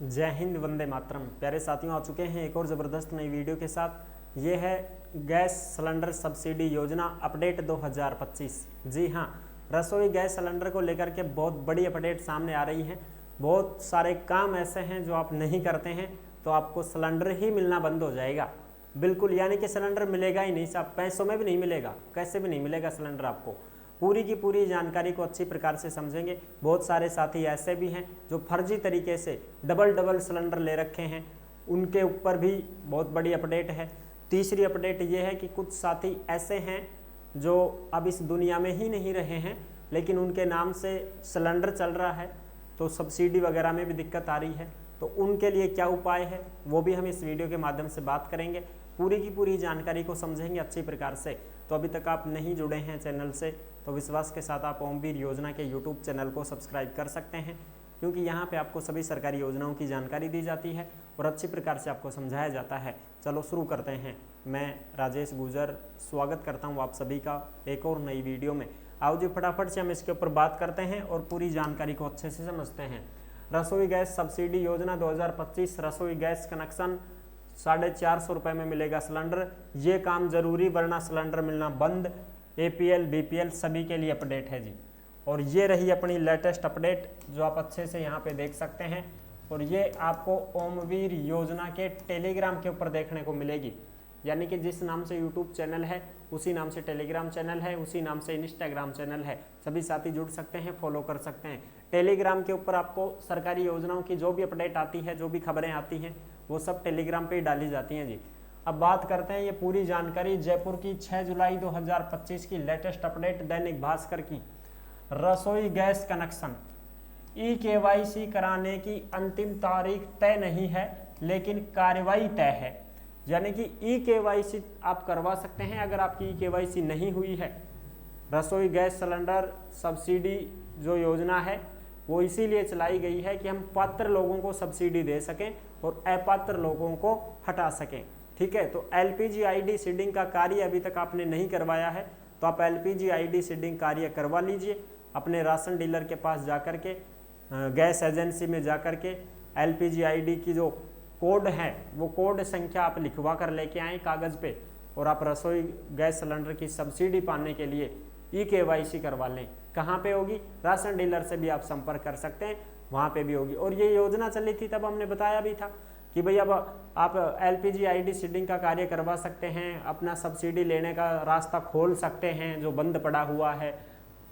जय हिंद, वंदे मातरम। प्यारे साथियों, आ चुके हैं एक और ज़बरदस्त नई वीडियो के साथ। ये है गैस सिलेंडर सब्सिडी योजना अपडेट 2025। जी हाँ, रसोई गैस सिलेंडर को लेकर के बहुत बड़ी अपडेट सामने आ रही है। बहुत सारे काम ऐसे हैं जो आप नहीं करते हैं तो आपको सिलेंडर ही मिलना बंद हो जाएगा। बिल्कुल, यानी कि सिलेंडर मिलेगा ही नहीं साहब, पैसों में भी नहीं मिलेगा, कैसे भी नहीं मिलेगा सिलेंडर आपको। पूरी की पूरी जानकारी को अच्छी प्रकार से समझेंगे। बहुत सारे साथी ऐसे भी हैं जो फर्जी तरीके से डबल सिलेंडर ले रखे हैं, उनके ऊपर भी बहुत बड़ी अपडेट है। तीसरी अपडेट ये है कि कुछ साथी ऐसे हैं जो अब इस दुनिया में ही नहीं रहे हैं, लेकिन उनके नाम से सिलेंडर चल रहा है तो सब्सिडी वगैरह में भी दिक्कत आ रही है, तो उनके लिए क्या उपाय है वो भी हम इस वीडियो के माध्यम से बात करेंगे। पूरी की पूरी जानकारी को समझेंगे अच्छी प्रकार से। तो अभी तक आप नहीं जुड़े हैं चैनल से तो विश्वास के साथ आप ओमवीर योजना के यूट्यूब चैनल को सब्सक्राइब कर सकते हैं, क्योंकि यहाँ पे आपको सभी सरकारी योजनाओं की जानकारी दी जाती है और अच्छी प्रकार से आपको समझाया जाता है। चलो शुरू करते हैं। मैं राजेश गुजर स्वागत करता हूँ आप सभी का एक और नई वीडियो में। आओ जी, फटाफट से हम इसके ऊपर बात करते हैं और पूरी जानकारी को अच्छे से समझते हैं। रसोई गैस सब्सिडी योजना 2025, रसोई गैस कनेक्शन 450 रुपये में मिलेगा सिलेंडर। ये काम जरूरी, वरना सिलेंडर मिलना बंद। APL BPL सभी के लिए अपडेट है जी। और ये रही अपनी लेटेस्ट अपडेट जो आप अच्छे से यहाँ पे देख सकते हैं, और ये आपको ओमवीर योजना के टेलीग्राम के ऊपर देखने को मिलेगी। यानी कि जिस नाम से यूट्यूब चैनल है उसी नाम से टेलीग्राम चैनल है, उसी नाम से इंस्टाग्राम चैनल है। सभी साथी जुड़ सकते हैं, फॉलो कर सकते हैं। टेलीग्राम के ऊपर आपको सरकारी योजनाओं की जो भी अपडेट आती है, जो भी खबरें आती हैं, वो सब टेलीग्राम पे ही डाली जाती हैं जी। अब बात करते हैं ये पूरी जानकारी जयपुर की 6 जुलाई 2025 की लेटेस्ट अपडेट दैनिक भास्कर की। रसोई गैस कनेक्शन EKYC कराने की अंतिम तारीख तय नहीं है, लेकिन कार्रवाई तय है। यानी कि EKYC आप करवा सकते हैं अगर आपकी EKYC नहीं हुई है। रसोई गैस सिलेंडर सब्सिडी जो योजना है वो इसीलिए चलाई गई है कि हम पात्र लोगों को सब्सिडी दे सकें और अपात्र लोगों को हटा सकें। ठीक है, तो LPG ID सीडिंग का कार्य अभी तक आपने नहीं करवाया है तो आप LPG ID सीडिंग कार्य करवा लीजिए। अपने राशन डीलर के पास जाकर के, गैस एजेंसी में जाकर के LPG ID की जो कोड है वो कोड संख्या आप लिखवा कर लेके आएँ कागज़ पे, और आप रसोई गैस सिलेंडर की सब्सिडी पाने के लिए EKYC करवा लें। कहाँ पे होगी? राशन डीलर से भी आप संपर्क कर सकते हैं, वहाँ पे भी होगी। और ये योजना चली थी तब हमने बताया भी था कि भाई अब आप LPG ID सीडिंग का कार्य करवा सकते हैं, अपना सब्सिडी लेने का रास्ता खोल सकते हैं जो बंद पड़ा हुआ है।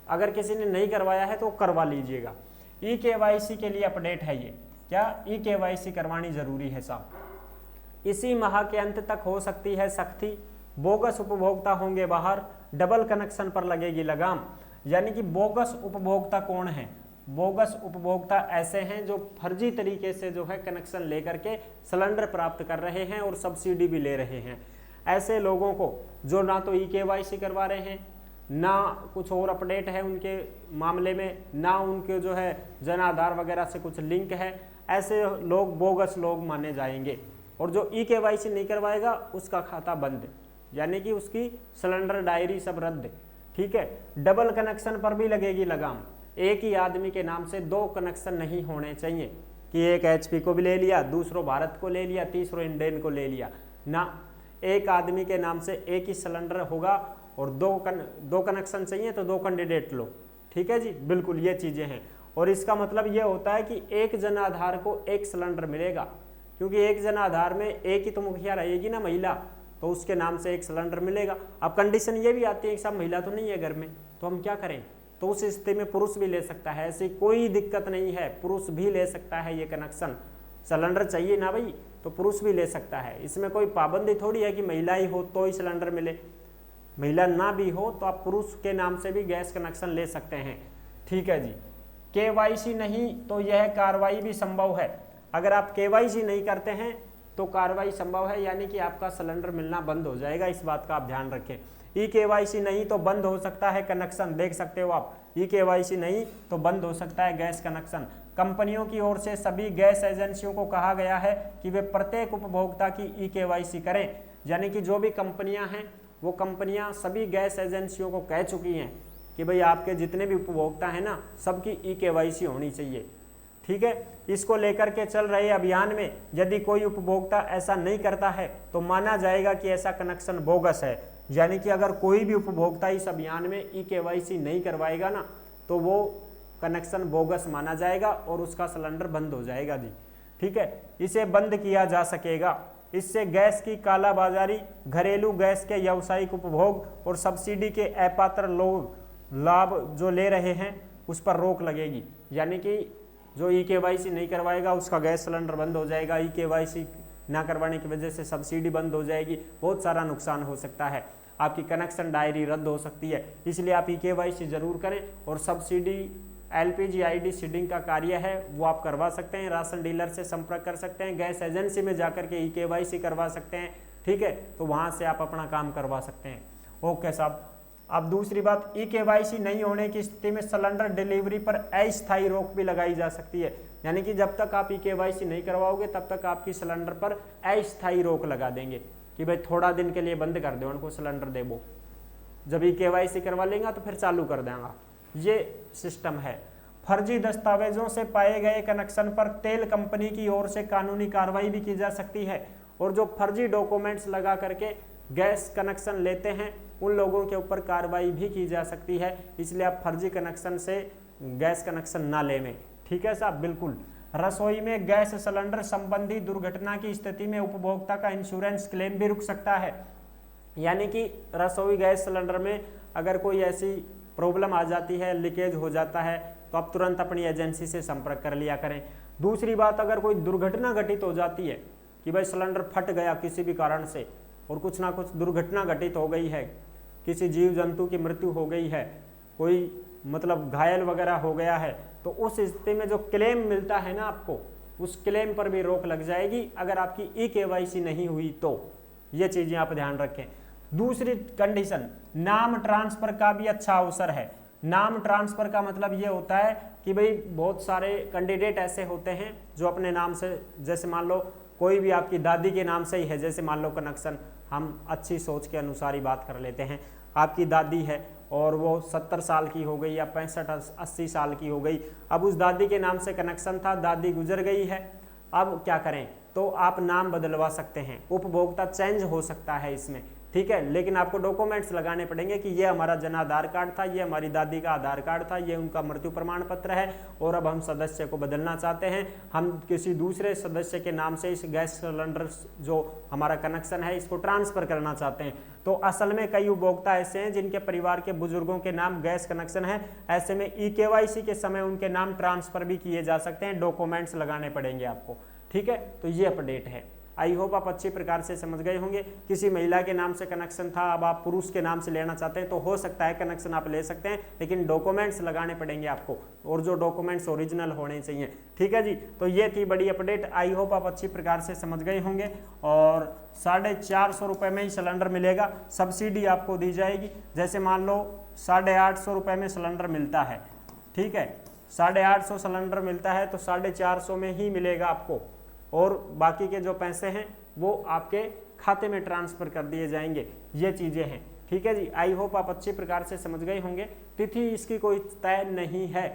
अगर किसी ने नहीं करवाया है तो करवा लीजिएगा। EKYC के लिए अपडेट है ये। क्या EKYC करवानी जरूरी है साहब। इसी माह के अंत तक हो सकती है सख्ती, बोगस उपभोक्ता होंगे बाहर, डबल कनेक्शन पर लगेगी लगाम। यानी कि बोगस उपभोक्ता कौन है? बोगस उपभोक्ता ऐसे हैं जो फर्जी तरीके से जो है कनेक्शन लेकर के सिलेंडर प्राप्त कर रहे हैं और सब्सिडी भी ले रहे हैं। ऐसे लोगों को जो ना तो EKYC करवा रहे हैं, ना कुछ और अपडेट है उनके मामले में, ना उनके जो है जन आधार वगैरह से कुछ लिंक है, ऐसे लोग बोगस लोग माने जाएंगे। और जो EKYC नहीं करवाएगा उसका खाता बंद, यानी कि उसकी सिलेंडर डायरी सब रद्द। ठीक है, डबल कनेक्शन पर भी लगेगी लगाम। एक ही आदमी के नाम से 2 कनेक्शन नहीं होने चाहिए कि एक HP को भी ले लिया, दूसरों भारत को ले लिया, तीसरों इंडियन को ले लिया ना। एक आदमी के नाम से एक ही सिलेंडर होगा और दो कनेक्शन चाहिए तो 2 कैंडिडेट लो। ठीक है जी, बिल्कुल ये चीज़ें हैं। और इसका मतलब ये होता है कि एक जन आधार को एक सिलेंडर मिलेगा, क्योंकि एक जन आधार में एक ही तो मुखिया रहेगी ना महिला, तो उसके नाम से एक सिलेंडर मिलेगा। अब कंडीशन ये भी आती है कि साहब महिला तो नहीं है घर में, तो हम क्या करें? तो उस स्थिति में पुरुष भी ले सकता है, ऐसी कोई दिक्कत नहीं है, पुरुष भी ले सकता है ये कनेक्शन। सिलेंडर चाहिए ना भाई, तो पुरुष भी ले सकता है। इसमें कोई पाबंदी थोड़ी है कि महिला ही हो तो ही सिलेंडर मिले। महिला ना भी हो तो आप पुरुष के नाम से भी गैस कनेक्शन ले सकते हैं। ठीक है जी। KYC नहीं तो यह कार्रवाई भी संभव है। अगर आप KYC नहीं करते हैं तो कार्रवाई संभव है, यानी कि आपका सिलेंडर मिलना बंद हो जाएगा। इस बात का आप ध्यान रखें। EKYC नहीं तो बंद हो सकता है कनेक्शन, देख सकते हो आप। EKYC नहीं तो बंद हो सकता है गैस कनेक्शन। कंपनियों की ओर से सभी गैस एजेंसियों को कहा गया है कि वे प्रत्येक उपभोक्ता की EKYC करें। यानी कि जो भी कंपनियां हैं वो कंपनियां सभी गैस एजेंसियों को कह चुकी हैं कि भाई आपके जितने भी उपभोक्ता हैं ना, सबकी EKYC होनी चाहिए। ठीक है। इसको लेकर के चल रहे अभियान में यदि कोई उपभोक्ता ऐसा नहीं करता है तो माना जाएगा कि ऐसा कनेक्शन बोगस है। यानी कि अगर कोई भी उपभोक्ता इस अभियान में ई-केवाईसी नहीं करवाएगा ना तो वो कनेक्शन बोगस माना जाएगा और उसका सिलेंडर बंद हो जाएगा जी, ठीक है। इसे बंद किया जा सकेगा। इससे गैस की कालाबाजारी, घरेलू गैस के व्यावसायिक उपभोग और सब्सिडी के अपात्र लोग लाभ जो ले रहे हैं उस पर रोक लगेगी। यानी कि जो ई-केवाईसी नहीं करवाएगा उसका गैस सिलेंडर बंद हो जाएगा, ई-केवाईसी ना करवाने की वजह से सब्सिडी बंद हो जाएगी, बहुत सारा नुकसान हो सकता है, आपकी कनेक्शन डायरी रद्द हो सकती है। इसलिए आप ई-केवाईसी जरूर करें और सब्सिडी एलपीजी आईडी सीडिंग का कार्य है वो आप करवा सकते हैं, राशन डीलर से संपर्क कर सकते हैं, गैस एजेंसी में जाकर के ई-केवाईसी करवा सकते हैं, ठीक है। तो वहाँ से आप अपना काम करवा सकते हैं। ओके साहब। अब दूसरी बात, ई-केवाईसी नहीं होने की स्थिति में सिलेंडर डिलीवरी पर अस्थायी रोक भी लगाई जा सकती है। यानी कि जब तक आप ई-केवाईसी नहीं करवाओगे तब तक आपकी सिलेंडर पर अस्थायी रोक लगा देंगे कि भाई थोड़ा दिन के लिए बंद कर दो, उनको सिलेंडर दे दो, जब ई-केवाईसी करवा लेंगे तो फिर चालू कर देंगे। ये सिस्टम है। फर्जी दस्तावेजों से पाए गए कनेक्शन पर तेल कंपनी की ओर से कानूनी कार्रवाई भी की जा सकती है और जो फर्जी डॉक्यूमेंट्स लगा करके गैस कनेक्शन लेते हैं उन लोगों के ऊपर कार्रवाई भी की जा सकती है। इसलिए आप फर्जी कनेक्शन से गैस कनेक्शन ना लें, ठीक है साहब, बिल्कुल। रसोई में गैस सिलेंडर संबंधी दुर्घटना की स्थिति में उपभोक्ता का इंश्योरेंस क्लेम भी रुक सकता है। यानी कि रसोई गैस सिलेंडर में अगर कोई ऐसी प्रॉब्लम आ जाती है, लीकेज हो जाता है, तो आप तुरंत अपनी एजेंसी से संपर्क कर लिया करें। दूसरी बात, अगर कोई दुर्घटना घटित हो जाती है कि भाई सिलेंडर फट गया किसी भी कारण से और कुछ ना कुछ दुर्घटना घटित हो गई है, किसी जीव जंतु की मृत्यु हो गई है, कोई मतलब घायल वगैरह हो गया है, तो उस स्थिति में जो क्लेम मिलता है ना आपको, उस क्लेम पर भी रोक लग जाएगी अगर आपकी ई-केवाईसी नहीं हुई तो। ये चीजें आप ध्यान रखें। दूसरी कंडीशन, नाम ट्रांसफर का भी अच्छा अवसर है। नाम ट्रांसफर का मतलब ये होता है कि भाई बहुत सारे कैंडिडेट ऐसे होते हैं जो अपने नाम से, जैसे मान लो कोई भी आपकी दादी के नाम से ही है, जैसे मान लो कनेक्शन, हम अच्छी सोच के अनुसार ही बात कर लेते हैं, आपकी दादी है और वो 70 साल की हो गई या 65-80 साल की हो गई, अब उस दादी के नाम से कनेक्शन था, दादी गुजर गई है, अब क्या करें, तो आप नाम बदलवा सकते हैं, उपभोक्ता चेंज हो सकता है इसमें, ठीक है। लेकिन आपको डॉक्यूमेंट्स लगाने पड़ेंगे कि ये हमारा जन आधार कार्ड था, ये हमारी दादी का आधार कार्ड था, ये उनका मृत्यु प्रमाण पत्र है और अब हम सदस्य को बदलना चाहते हैं, हम किसी दूसरे सदस्य के नाम से इस गैस सिलेंडर जो हमारा कनेक्शन है इसको ट्रांसफर करना चाहते हैं। तो असल में कई उपभोक्ता ऐसे हैं जिनके परिवार के बुजुर्गों के नाम गैस कनेक्शन है, ऐसे में ई-केवाईसी के समय उनके नाम ट्रांसफर भी किए जा सकते हैं, डॉक्यूमेंट्स लगाने पड़ेंगे आपको, ठीक है। तो ये अपडेट है। आई होप आप अच्छी प्रकार से समझ गए होंगे। किसी महिला के नाम से कनेक्शन था, अब आप पुरुष के नाम से लेना चाहते हैं तो हो सकता है कनेक्शन आप ले सकते हैं, लेकिन डॉक्यूमेंट्स लगाने पड़ेंगे आपको और जो डॉक्यूमेंट्स ओरिजिनल होने चाहिए, ठीक है जी। तो ये थी बड़ी अपडेट। आई होप आप अच्छी प्रकार से समझ गए होंगे। और 450 रुपये में ही सिलेंडर मिलेगा, सब्सिडी आपको दी जाएगी। जैसे मान लो 850 रुपये में सिलेंडर मिलता है, ठीक है, 850 सिलेंडर मिलता है तो 450 में ही मिलेगा आपको, और बाकी के जो पैसे हैं वो आपके खाते में ट्रांसफर कर दिए जाएंगे। ये चीज़ें हैं, ठीक है जी। आई होप आप अच्छी प्रकार से समझ गए होंगे। तिथि इसकी कोई तय नहीं है,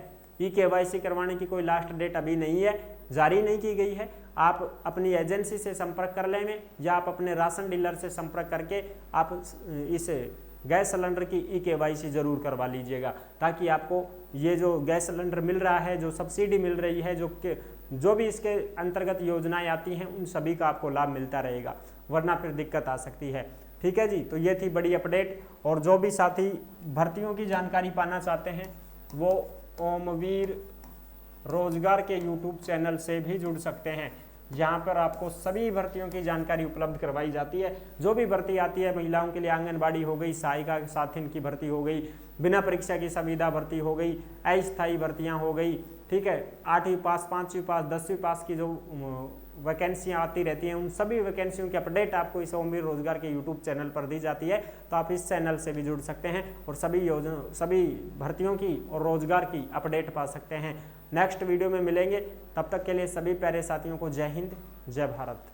ई-केवाईसी करवाने की कोई लास्ट डेट अभी नहीं है, जारी नहीं की गई है। आप अपनी एजेंसी से संपर्क कर लें या आप अपने राशन डीलर से संपर्क करके आप इस गैस सिलेंडर की ई-केवाईसी जरूर करवा लीजिएगा, ताकि आपको ये जो गैस सिलेंडर मिल रहा है, जो सब्सिडी मिल रही है, जो भी इसके अंतर्गत योजनाएं आती हैं, उन सभी का आपको लाभ मिलता रहेगा, वरना फिर दिक्कत आ सकती है, ठीक है जी। तो ये थी बड़ी अपडेट। और जो भी साथी भर्तियों की जानकारी पाना चाहते हैं वो ओमवीर रोजगार के यूट्यूब चैनल से भी जुड़ सकते हैं। यहाँ पर आपको सभी भर्तियों की जानकारी उपलब्ध करवाई जाती है। जो भी भर्ती आती है, महिलाओं के लिए आंगनबाड़ी हो गई, सहायिका साथिन की भर्ती हो गई, बिना परीक्षा की संविदा भर्ती हो गई, अस्थायी भर्तियाँ हो गई, ठीक है, 8वीं पास, 5वीं पास, 10वीं पास की जो वैकेंसियाँ आती रहती हैं, उन सभी वैकेंसियों की अपडेट आपको इस ओमवीर रोजगार के यूट्यूब चैनल पर दी जाती है। तो आप इस चैनल से भी जुड़ सकते हैं और सभी भर्तियों की और रोजगार की अपडेट पा सकते हैं। नेक्स्ट वीडियो में मिलेंगे, तब तक के लिए सभी प्यारे साथियों को जय हिंद, जय भारत।